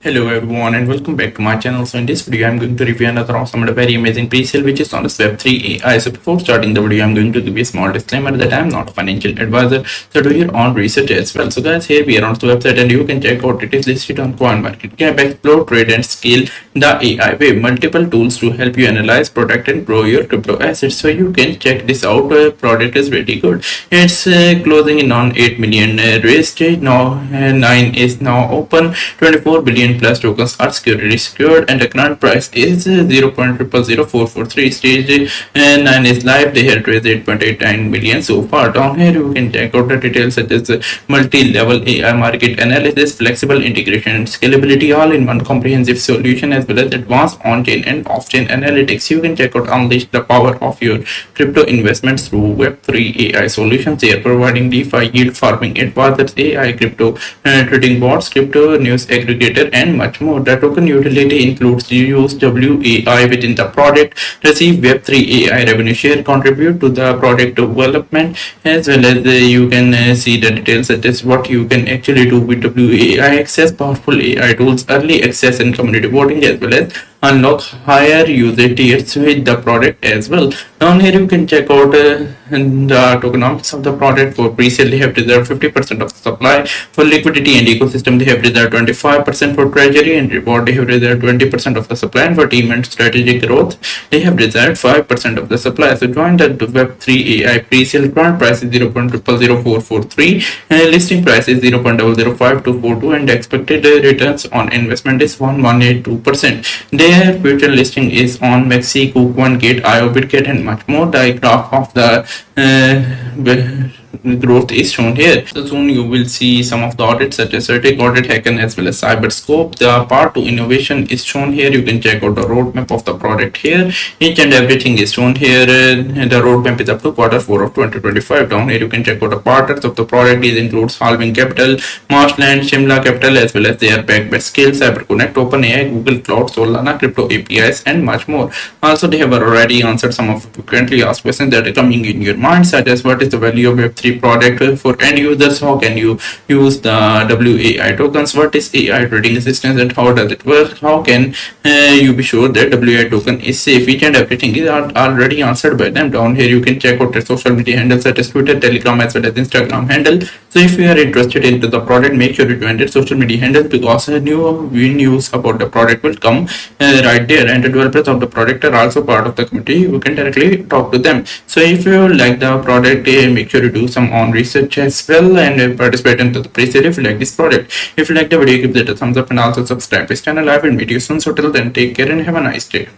Hello everyone and welcome back to my channel. So in this video I'm going to review another awesome and a very amazing pre-sale which is on this Web3 AI. So before starting the video I'm going to give you a small disclaimer that I'm not a financial advisor, so do your own research as well. So guys, here we are on the website and you can check out it is listed on CoinMarketCap. Explore, trade and scale the AI way. Multiple tools to help you analyze, protect and grow your crypto assets. So you can check this out. Product is really good. It's closing in on 8 million raised now. 9 is now open. 24 billion plus tokens are security secured and the current price is 0.000443. Stage 9 is live. They have raised 8.89 million so far. Down here you can check out the details such as multi-level AI market analysis, flexible integration and scalability, all in one comprehensive solution, as well as advanced on-chain and off-chain analytics. You can check out unleash the power of your crypto investments through Web3 AI solutions. They are providing DeFi yield farming advisors, AI crypto trading bots, crypto news aggregator and much more. The token utility includes use WAI within the product, receive Web3 AI revenue share, contribute to the product development, as well as you can see the details such as what you can actually do with WAI, access powerful AI tools, early access and community voting, as well as unlock higher user tiers with the product as well. Down here you can check out the tokenomics of the product. For pre-sale they have reserved 50% of the supply. For liquidity and ecosystem they have reserved 25%. For treasury and reward they have reserved 20% of the supply, and for team and strategic growth they have reserved 5% of the supply. So join the Web3 AI pre-sale. Current price is 0.000443, listing price is 0.005242, and expected returns on investment is 1182%. Their future listing is on Mexi, CoinGate, IO, Bitget and much more. The graph of the growth is shown here. So soon you will see some of the audits such as Certic Audit, Hacken as well as Cyberscope. The part to innovation is shown here. You can check out the roadmap of the product here. Each and everything is shown here. The roadmap is up to Q4 of 2025. Down here you can check out the partners of the product. It includes Halving Capital, Marshland, Shimla Capital, as well as they are backed by Scale, CyberConnect, OpenAI, Google Cloud, Solana, Crypto APIs and much more. Also they have already answered some of the frequently asked questions that are coming in your mind, such as what is the value of Web3 product for end users, how can you use the WAI tokens, what is AI trading assistance and how does it work, how can you be sure that WAI token is safe. Each and everything is already answered by them. Down here you can check out their social media handles such as Twitter, Telegram as well as Instagram handle. So if you are interested into the product, make sure you join their social media handles, because new news about the product will come right there, and the developers of the product are also part of the community. You can directly talk to them. So if you like the product, make sure you do some own research as well and participate into the pre-sale if you like this product. If you like the video, give it a thumbs up and also subscribe to this channel. I will meet you soon. So till then, take care and have a nice day.